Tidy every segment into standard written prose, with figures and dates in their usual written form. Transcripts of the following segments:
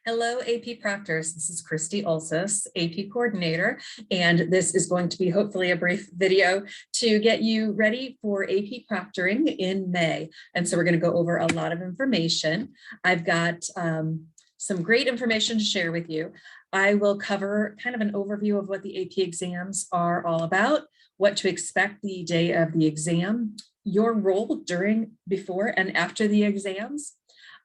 Hello, AP Proctors. This is Christy Ulsis, AP Coordinator, and this is going to be hopefully a brief video to get you ready for AP Proctoring in May. And so we're going to go over a lot of information. I've got some great information to share with you. I will cover kind of an overview of what the AP exams are all about, what to expect the day of the exam, your role during, before, and after the exams.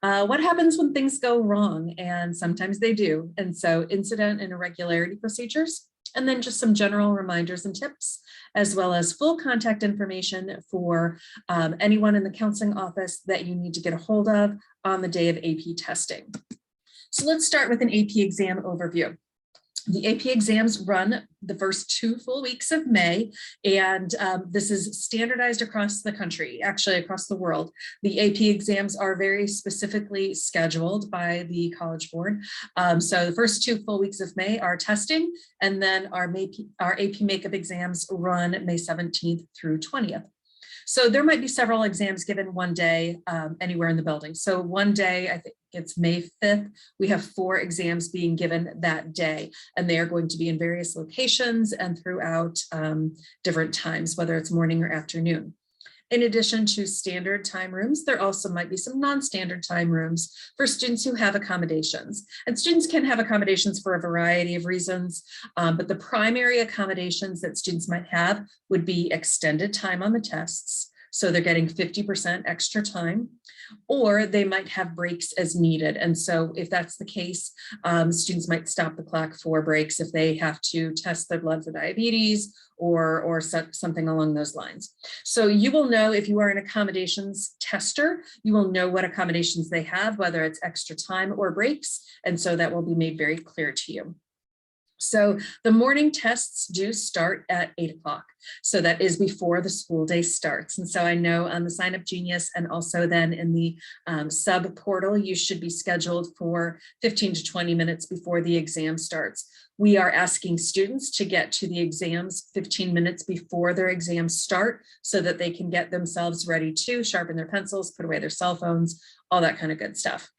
What happens when things go wrong? And sometimes they do. And so incident and irregularity procedures, and then just some general reminders and tips, as well as full contact information for anyone in the counseling office that you need to get a hold of on the day of AP testing. So let's start with an AP exam overview. The AP exams run the first 2 full weeks of May, and this is standardized across the country, actually across the world. The AP exams are very specifically scheduled by the College Board. So the first 2 full weeks of May are testing, and then our AP makeup exams run May 17th through 20th. So there might be several exams given one day anywhere in the building. So one day, I think it's May 5th, we have 4 exams being given that day, and they are going to be in various locations and throughout different times, whether it's morning or afternoon. In addition to standard time rooms, there also might be some non-standard time rooms for students who have accommodations. And students can have accommodations for a variety of reasons, but the primary accommodations that students might have would be extended time on the tests. So they're getting 50% extra time, or they might have breaks as needed. And so if that's the case, students might stop the clock for breaks if they have to test their blood for diabetes or something along those lines. So you will know if you are an accommodations tester, you will know what accommodations they have, whether it's extra time or breaks. And so that will be made very clear to you. So the morning tests do start at 8 o'clock. So that is before the school day starts. And so I know on the Sign Up Genius and also then in the sub portal, you should be scheduled for 15 to 20 minutes before the exam starts. We are asking students to get to the exams 15 minutes before their exams start so that they can get themselves ready to sharpen their pencils, put away their cell phones, all that kind of good stuff.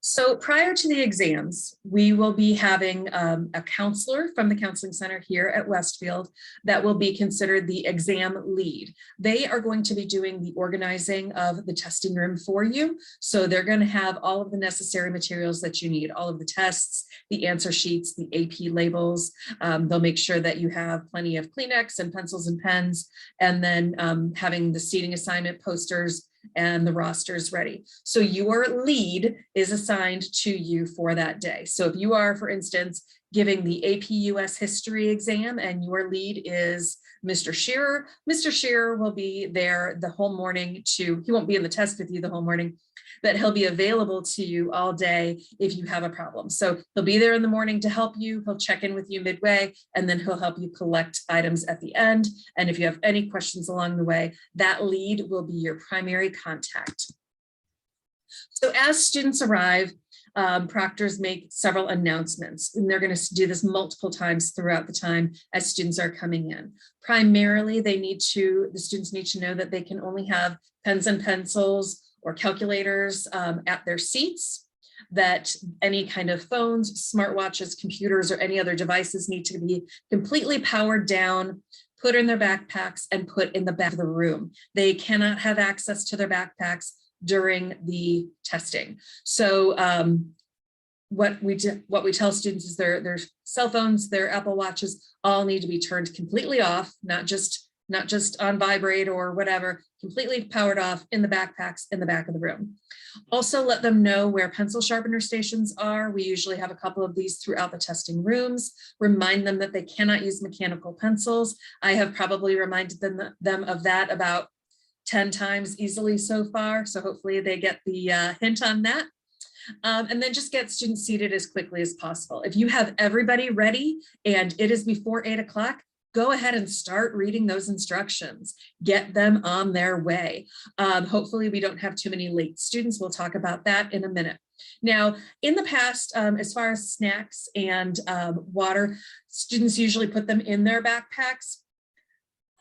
So prior to the exams, we will be having a counselor from the counseling center here at Westfield that will be considered the exam lead. They are going to be doing the organizing of the testing room for you. So they're going to have all of the necessary materials that you need, all of the tests, the answer sheets, the AP labels. They'll make sure that you have plenty of Kleenex and pencils and pens, and then having the seating assignment posters and the rosters ready. So your lead is assigned to you for that day. So if you are, for instance, giving the AP US history exam and your lead is Mr. Shearer will be there the whole morning he won't be in the test with you the whole morning, but he'll be available to you all day if you have a problem. So he'll be there in the morning to help you, he'll check in with you midway, and then he'll help you collect items at the end. And if you have any questions along the way, that lead will be your primary contact. So as students arrive, proctors make several announcements, and they're going to do this multiple times throughout the time as students are coming in. Primarily, the students need to know that they can only have pens and pencils or calculators at their seats, that any kind of phones, smartwatches, computers, or any other devices need to be completely powered down, put in their backpacks, and put in the back of the room. They cannot have access to their backpacks during the testing. So what we tell students is their cell phones, their Apple Watches, all need to be turned completely off, not just on vibrate or whatever, completely powered off in the backpacks in the back of the room. Also let them know where pencil sharpener stations are. We usually have a couple of these throughout the testing rooms. Remind them that they cannot use mechanical pencils. I have probably reminded them of that about 10 times easily so far. So hopefully they get the hint on that. And then just get students seated as quickly as possible. If you have everybody ready and it is before 8 o'clock, go ahead and start reading those instructions. Get them on their way. Hopefully we don't have too many late students. We'll talk about that in a minute. Now, in the past, as far as snacks and water, students usually put them in their backpacks.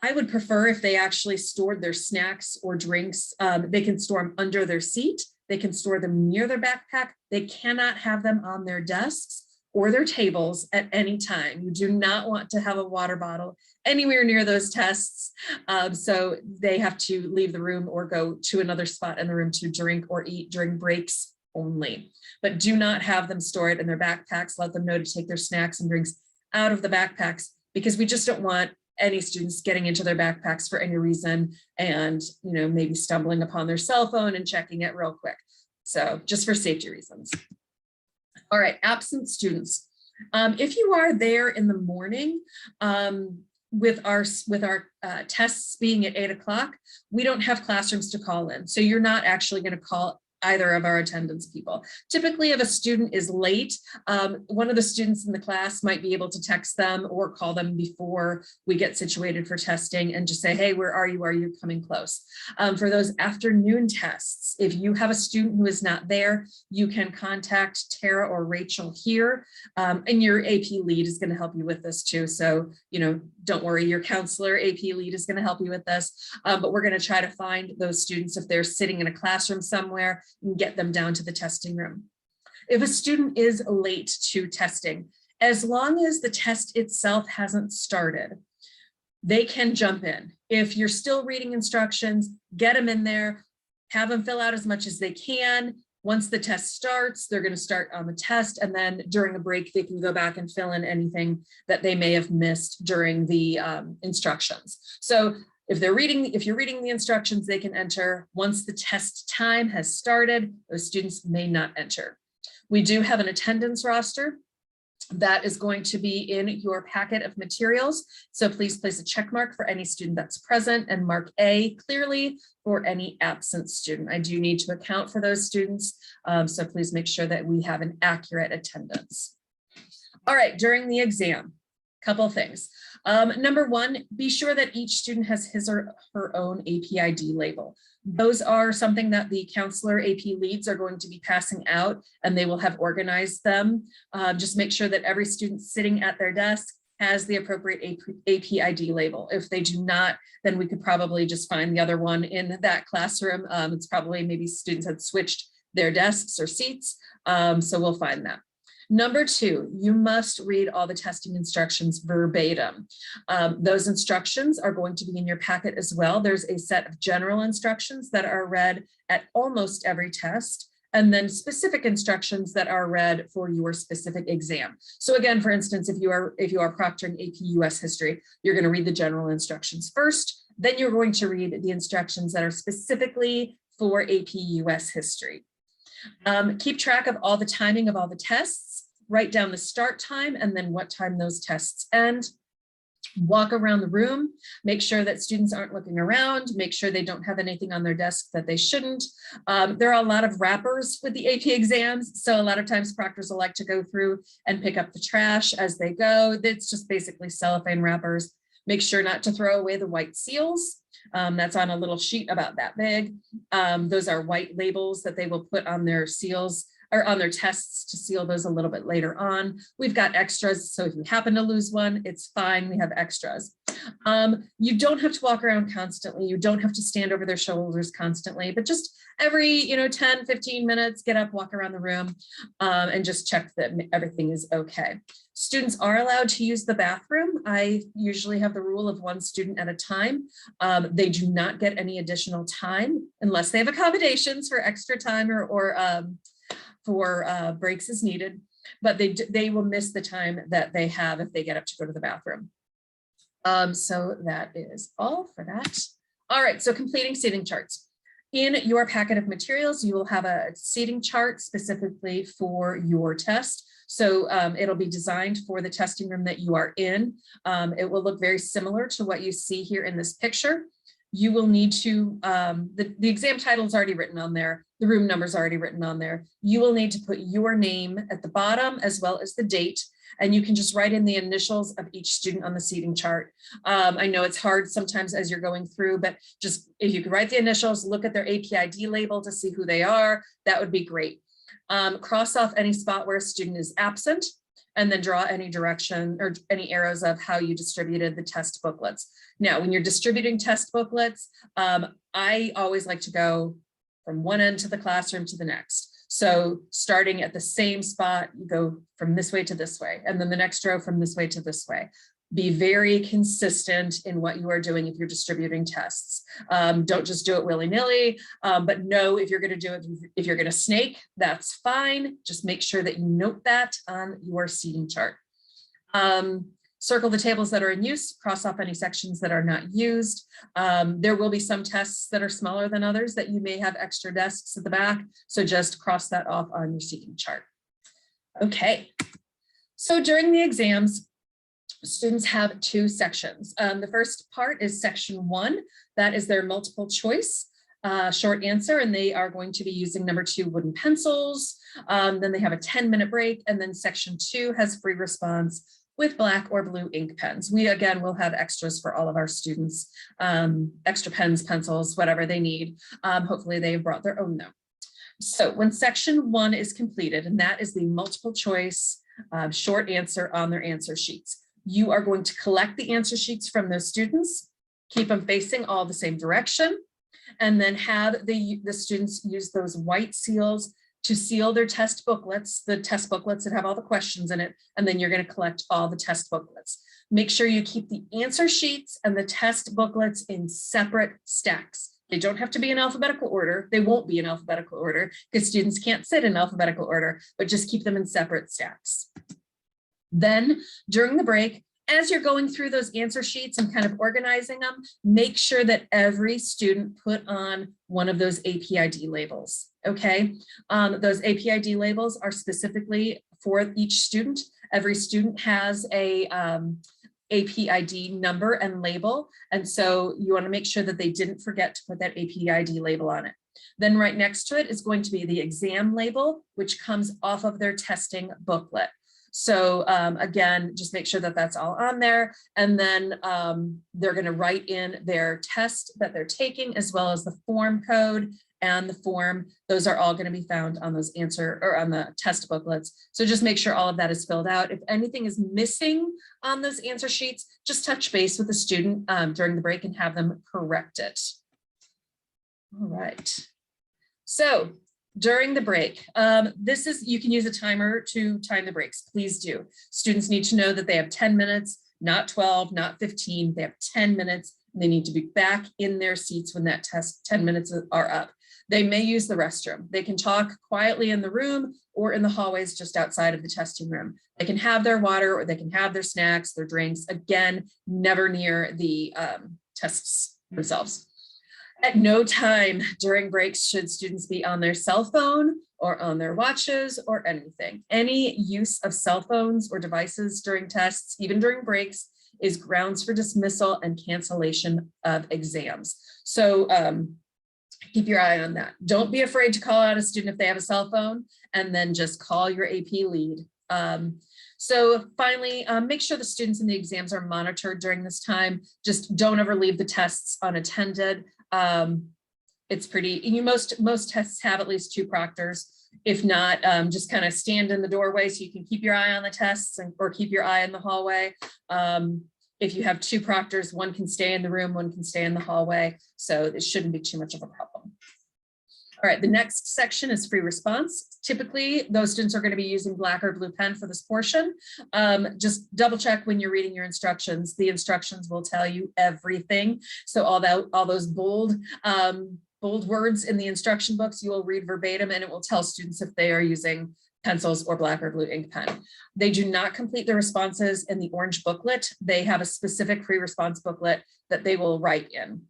I would prefer if they actually stored their snacks or drinks, they can store them under their seat They can store them near their backpack. They cannot have them on their desks or their tables at any time. You do not want to have a water bottle anywhere near those tests. So they have to leave the room or go to another spot in the room to drink or eat during breaks only. But do not have them store it in their backpacks. Let them know to take their snacks and drinks out of the backpacks, because we just don't want any students getting into their backpacks for any reason and, you know, maybe stumbling upon their cell phone and checking it real quick. So just for safety reasons. All right, absent students. If you are there in the morning, with our tests being at 8 o'clock, we don't have classrooms to call in. So you're not actually going to call either of our attendance people. Typically, if a student is late, one of the students in the class might be able to text them or call them before we get situated for testing and just say, hey, where are you? Are you coming close? For those afternoon tests, if you have a student who is not there, you can contact Tara or Rachel here, and your AP lead is going to help you with this too. So, you know, don't worry, your counselor AP lead is going to help you with this, but we're going to try to find those students if they're sitting in a classroom somewhere and get them down to the testing room. If a student is late to testing, as long as the test itself hasn't started, they can jump in. If you're still reading instructions, get them in there, have them fill out as much as they can. Once the test starts, they're going to start on the test, and then during a break, they can go back and fill in anything that they may have missed during the instructions. So if you're reading the instructions, they can enter. Once the test time has started, those students may not enter. We do have an attendance roster that is going to be in your packet of materials. So please place a check mark for any student that's present and mark A clearly for any absent student. I do need to account for those students, so please make sure that we have an accurate attendance. All right, during the exam, couple things. Number one, be sure that each student has his or her own AP ID label. Those are something that the counselor AP leads are going to be passing out, and they will have organized them. Just make sure that every student sitting at their desk has the appropriate AP ID label. If they do not, then we could probably just find the other one in that classroom. It's probably maybe students had switched their desks or seats, so we'll find that. Number two, you must read all the testing instructions verbatim. Those instructions are going to be in your packet as well. There's a set of general instructions that are read at almost every test, and then specific instructions that are read for your specific exam. So again, for instance, if you are proctoring AP US history, you're going to read the general instructions first, then you're going to read the instructions that are specifically for AP US history. Keep track of all the timing of all the tests, write down the start time and then what time those tests end. Walk around the room, make sure that students aren't looking around, make sure they don't have anything on their desk that they shouldn't. There are a lot of wrappers with the AP exams, so a lot of times proctors will like to go through and pick up the trash as they go. It's just basically cellophane wrappers. Make sure not to throw away the white seals. That's on a little sheet about that big. Those are white labels that they will put on their seals or on their tests to seal those a little bit later on. We've got extras, so if you happen to lose one, it's fine, we have extras. You don't have to walk around constantly, you don't have to stand over their shoulders constantly, but just every 10, 15 minutes, get up, walk around the room, and just check that everything is okay. Students are allowed to use the bathroom. I usually have the rule of one student at a time. They do not get any additional time unless they have accommodations for extra time or for breaks as needed, but they will miss the time that they have if they get up to go to the bathroom. So that is all for that. All right, so completing seating charts. In your packet of materials, you will have a seating chart specifically for your test. So it'll be designed for the testing room that you are in. It will look very similar to what you see here in this picture. You will need to, the exam title is already written on there. The room number is already written on there. You will need to put your name at the bottom as well as the date, and you can just write in the initials of each student on the seating chart. I know it's hard sometimes as you're going through, but just if you could write the initials, look at their AP ID label to see who they are, that would be great. Cross off any spot where a student is absent, and then draw any direction or any arrows of how you distributed the test booklets. Now, when you're distributing test booklets, I always like to go from one end to the classroom to the next. So starting at the same spot, you go from this way to this way, and then the next row from this way to this way. Be very consistent in what you are doing if you're distributing tests. Don't just do it willy-nilly, but know if you're going to do it, if you're going to snake, that's fine. Just make sure that you note that on your seating chart. Circle the tables that are in use, cross off any sections that are not used. There will be some tests that are smaller than others that you may have extra desks at the back, so just cross that off on your seating chart. Okay, so during the exams, students have two sections. The first part is section 1. That is their multiple choice short answer, and they are going to be using number 2 wooden pencils. Then they have a 10-minute break, and then section 2 has free response with black or blue ink pens. We, again, will have extras for all of our students, extra pens, pencils, whatever they need. Hopefully they've brought their own though. So when section 1 is completed, and that is the multiple choice short answer on their answer sheets, you are going to collect the answer sheets from those students, keep them facing all the same direction, and then have the students use those white seals to seal their test booklets, the test booklets that have all the questions in it, and then you're going to collect all the test booklets. Make sure you keep the answer sheets and the test booklets in separate stacks. They don't have to be in alphabetical order. They won't be in alphabetical order because students can't sit in alphabetical order, but just keep them in separate stacks. Then during the break, as you're going through those answer sheets and kind of organizing them, make sure that every student put on one of those APID labels, okay? Those APID labels are specifically for each student. Every student has a APID number and label, and so you want to make sure that they didn't forget to put that APID label on it. Then right next to it is going to be the exam label, which comes off of their testing booklet. So again, just make sure that that's all on there. And then they're going to write in their test that they're taking, as well as the form code and the form. Those are all going to be found on those answer or on the test booklets. So just make sure all of that is filled out. If anything is missing on those answer sheets, just touch base with the student during the break and have them correct it. All right. So during the break, you can use a timer to time the breaks. Please do. Students need to know that they have 10 minutes, not 12, not 15. They have 10 minutes. And they need to be back in their seats when that 10 minutes are up. They may use the restroom. They can talk quietly in the room or in the hallways just outside of the testing room. They can have their water or they can have their snacks, their drinks. Again, never near the tests themselves. At no time during breaks should students be on their cell phone or on their watches or anything. Any use of cell phones or devices during tests, even during breaks, is grounds for dismissal and cancellation of exams. So keep your eye on that. Don't be afraid to call out a student if they have a cell phone, and then just call your AP lead. So finally, make sure the students in the exams are monitored during this time. Just don't ever leave the tests unattended. It's pretty, most tests have at least 2 proctors. If not, just kind of stand in the doorway so you can keep your eye on the tests or keep your eye in the hallway. If you have 2 proctors, one can stay in the room, one can stay in the hallway. So it shouldn't be too much of a problem. All right, the next section is free response. Typically, those students are going to be using black or blue pen for this portion. Just double check when you're reading your instructions. The instructions will tell you everything. So all those bold words in the instruction books, you will read verbatim, and it will tell students if they are using pencils or black or blue ink pen. They do not complete the responses in the orange booklet. They have a specific free response booklet that they will write in.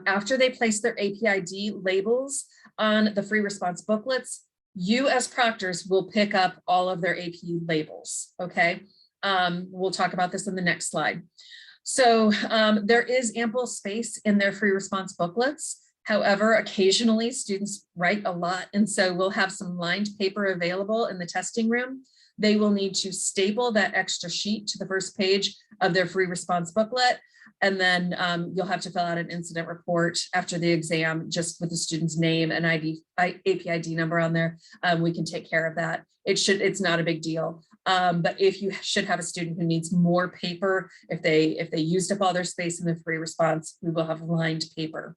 After they place their APID labels on the free response booklets, you as proctors will pick up all of their AP labels, okay? We'll talk about this in the next slide. So there is ample space in their free response booklets. However, occasionally students write a lot, and so we'll have some lined paper available in the testing room. They will need to staple that extra sheet to the first page of their free response booklet. And then you'll have to fill out an incident report after the exam, just with the student's name and APID number on there. We can take care of that. It's not a big deal. But if you should have a student who needs more paper, if they used up all their space in the free response, we will have lined paper.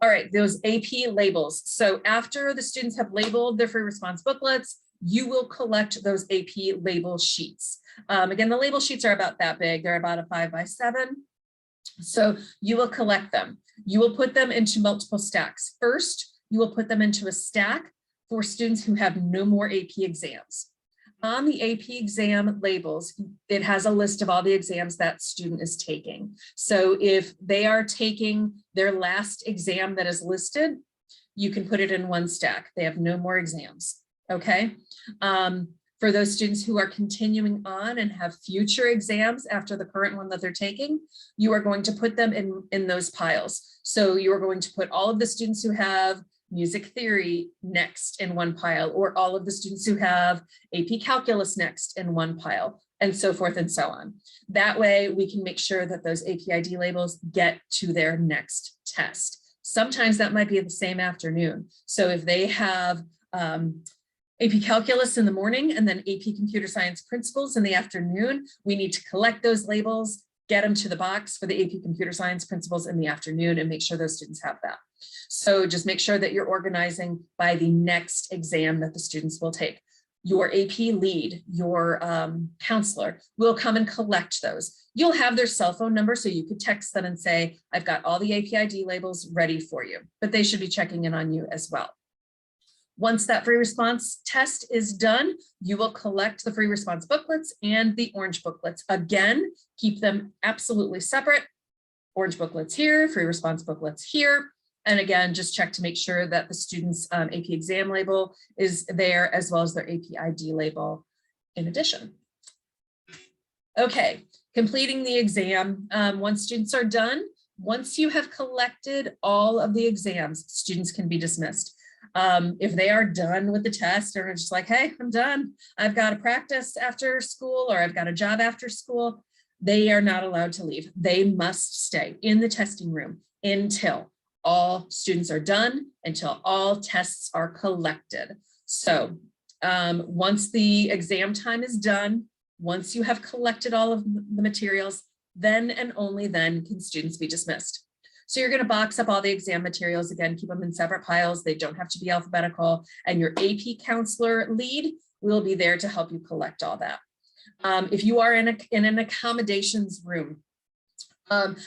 All right, those AP labels. So after the students have labeled their free response booklets, you will collect those AP label sheets. Again, the label sheets are about that big. They're about a 5x7. So you will collect them. You will put them into multiple stacks. First, you will put them into a stack for students who have no more AP exams. On the AP exam labels, it has a list of all the exams that student is taking. So if they are taking their last exam that is listed, you can put it in one stack. They have no more exams, okay? For those students who are continuing on and have future exams after the current one that they're taking, you are going to put them in those piles. So you are going to put all of the students who have music theory next in one pile, or all of the students who have AP calculus next in one pile, and so forth and so on. That way we can make sure that those AP ID labels get to their next test. Sometimes that might be the same afternoon. So if they have AP calculus in the morning and then AP computer science principles in the afternoon, we need to collect those labels, get them to the box for the AP computer science principles in the afternoon, and make sure those students have that. So just make sure that you're organizing by the next exam that the students will take. Your AP lead, your counselor will come and collect those. You'll have their cell phone number, so you could text them and say, I've got all the AP ID labels ready for you, but they should be checking in on you as well. Once that free response test is done, you will collect the free response booklets and the orange booklets. Again, keep them absolutely separate. Orange booklets here, free response booklets here. And again, just check to make sure that the student's AP exam label is there, as well as their AP ID label in addition. Okay, completing the exam. Once students are done, once you have collected all of the exams, students can be dismissed. If they are done with the test or just like, hey, I'm done, I've got to practice after school, or I've got a job after school, they are not allowed to leave. They must stay in the testing room until all students are done, until all tests are collected. So once the exam time is done, once you have collected all of the materials, then and only then can students be dismissed. So you're going to box up all the exam materials. Again, keep them in separate piles. They don't have to be alphabetical. And your AP counselor lead will be there to help you collect all that. If you are in an accommodations room,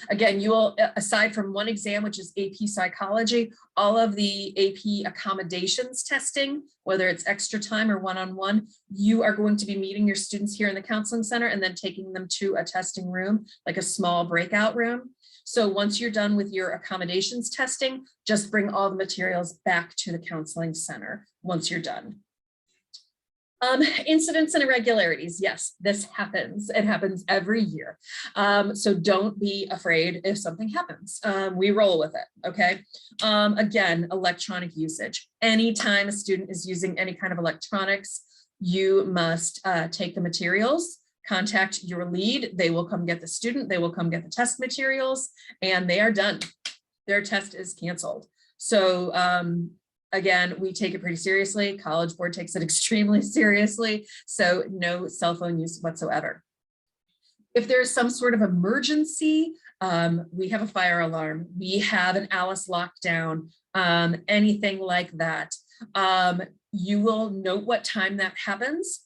again, you will, aside from one exam, which is AP psychology, all of the AP accommodations testing, whether it's extra time or one-on-one, you are going to be meeting your students here in the counseling center and then taking them to a testing room, like a small breakout room. So once you're done with your accommodations testing, just bring all the materials back to the counseling center once you're done. Incidents and irregularities. Yes, this happens. It happens every year. So don't be afraid if something happens. We roll with it, okay? Again, electronic usage. Anytime a student is using any kind of electronics, you must take the materials, contact your lead. They will come get the student. They will come get the test materials, and they are done. Their test is canceled. So again, we take it pretty seriously. College Board takes it extremely seriously. So no cell phone use whatsoever. If there's some sort of emergency, we have a fire alarm. We have an Alice lockdown, anything like that. You will note what time that happens,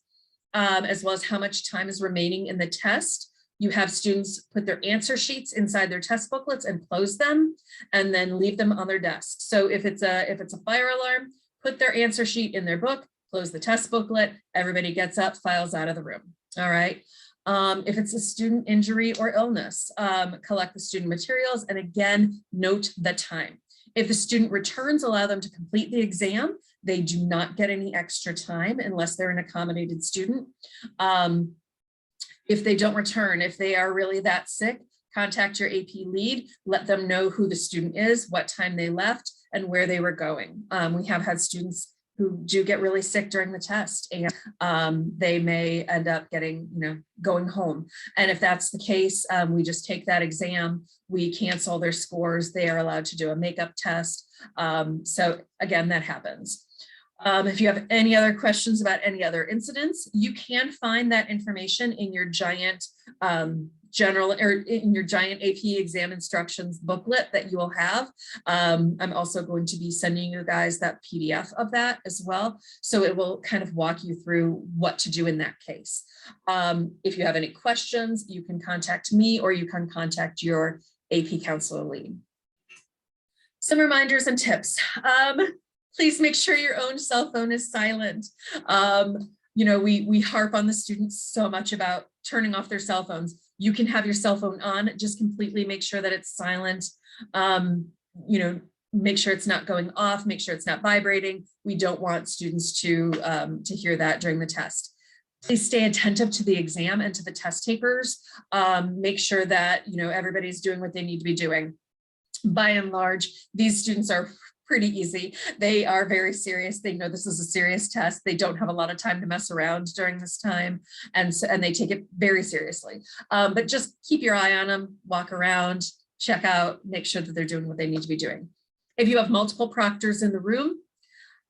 as well as how much time is remaining in the test. You have students put their answer sheets inside their test booklets and close them, and then leave them on their desk. So if it's a fire alarm, put their answer sheet in their book, close the test booklet, everybody gets up, files out of the room. All right. If it's a student injury or illness, collect the student materials, and again, note the time. If the student returns, allow them to complete the exam. They do not get any extra time unless they're an accommodated student. If they don't return, if they are really that sick, contact your AP lead, let them know who the student is, what time they left, and where they were going. We have had students who do get really sick during the test, and they may end up getting, going home. And if that's the case, we just take that exam, we cancel their scores, they are allowed to do a makeup test. So again, that happens. If you have any other questions about any other incidents, you can find that information in your giant general or in your giant AP exam instructions booklet that you will have. I'm also going to be sending you guys that PDF of that as well. So it will kind of walk you through what to do in that case. If you have any questions, you can contact me or you can contact your AP counselor lead. Some reminders and tips. Please make sure your own cell phone is silent. You know, we harp on the students so much about turning off their cell phones. You can have your cell phone on, just completely make sure that it's silent. You know, make sure it's not going off, make sure it's not vibrating. We don't want students to hear that during the test. Please stay attentive to the exam and to the test takers. Make sure that, you know, everybody's doing what they need to be doing. By and large, these students are pretty easy. They are very serious. They know this is a serious test. They don't have a lot of time to mess around during this time. And they take it very seriously. But just keep your eye on them, walk around, check out, make sure that they're doing what they need to be doing. If you have multiple proctors in the room,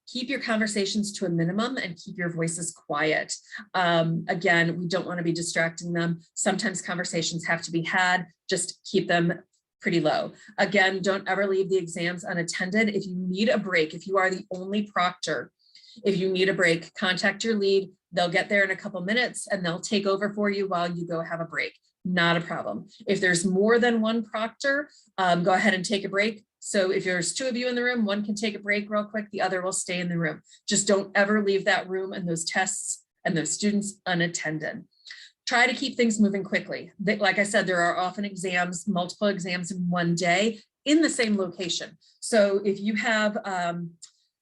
keep your conversations to a minimum and keep your voices quiet. Again, we don't want to be distracting them. Sometimes conversations have to be had, just keep them pretty low. Again, don't ever leave the exams unattended. If you need a break, if you are the only proctor, if you need a break, contact your lead. They'll get there in a couple minutes and they'll take over for you while you go have a break. Not a problem. If there's more than one proctor, go ahead and take a break. So if there's two of you in the room, one can take a break real quick, the other will stay in the room. Just don't ever leave that room and those tests and those students unattended. Try to keep things moving quickly. Like I said, there are often exams, multiple exams in one day in the same location. So if you have,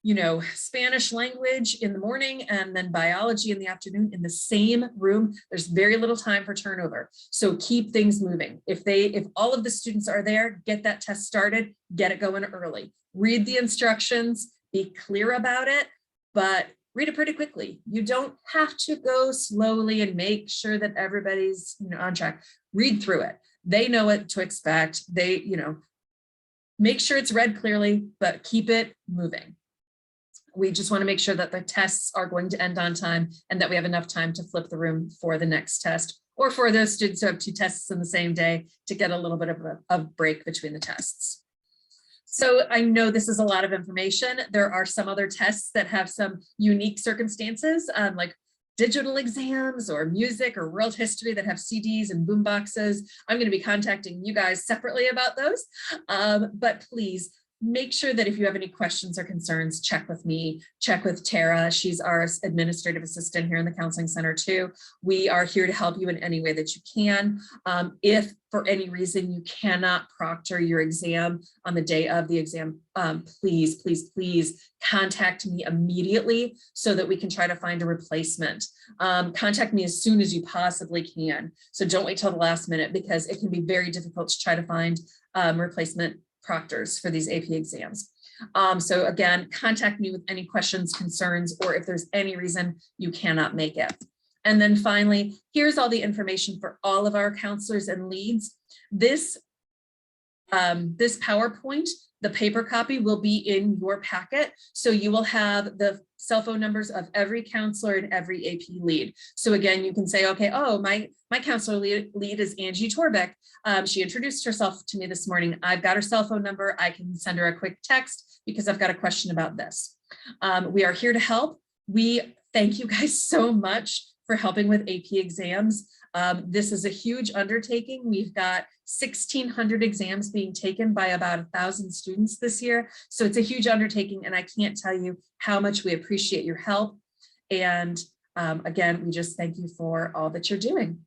you know, Spanish language in the morning and then biology in the afternoon in the same room, there's very little time for turnover. So keep things moving. If all of the students are there, get that test started, get it going early. Read the instructions, be clear about it, but read it pretty quickly. You don't have to go slowly and make sure that everybody's, you know, on track. Read through it. They know what to expect. They, you know, make sure it's read clearly, but keep it moving. We just want to make sure that the tests are going to end on time and that we have enough time to flip the room for the next test, or for those students who have two tests in the same day to get a little bit of a break between the tests. So I know this is a lot of information. There are some other tests that have some unique circumstances, like digital exams or music or world history that have CDs and boom boxes. I'm going to be contacting you guys separately about those, but please make sure that if you have any questions or concerns, check with me, check with Tara. She's our administrative assistant here in the counseling center too. We are here to help you in any way that you can. If for any reason you cannot proctor your exam on the day of the exam, please, please, please contact me immediately so that we can try to find a replacement. Contact me as soon as you possibly can. So don't wait till the last minute, because it can be very difficult to try to find replacement proctors for these AP exams. So again, contact me with any questions, concerns, or if there's any reason you cannot make it. And then finally, here's all the information for all of our counselors and leads. This PowerPoint, the paper copy, will be in your packet. So you will have the cell phone numbers of every counselor and every AP lead. So again, you can say, okay, oh, my counselor lead is Angie Torbeck. She introduced herself to me this morning. I've got her cell phone number. I can send her a quick text because I've got a question about this. We are here to help. We thank you guys so much for helping with AP exams. This is a huge undertaking. We've got 1,600 exams being taken by about 1,000 students this year. So it's a huge undertaking, and I can't tell you how much we appreciate your help. And again, we just thank you for all that you're doing.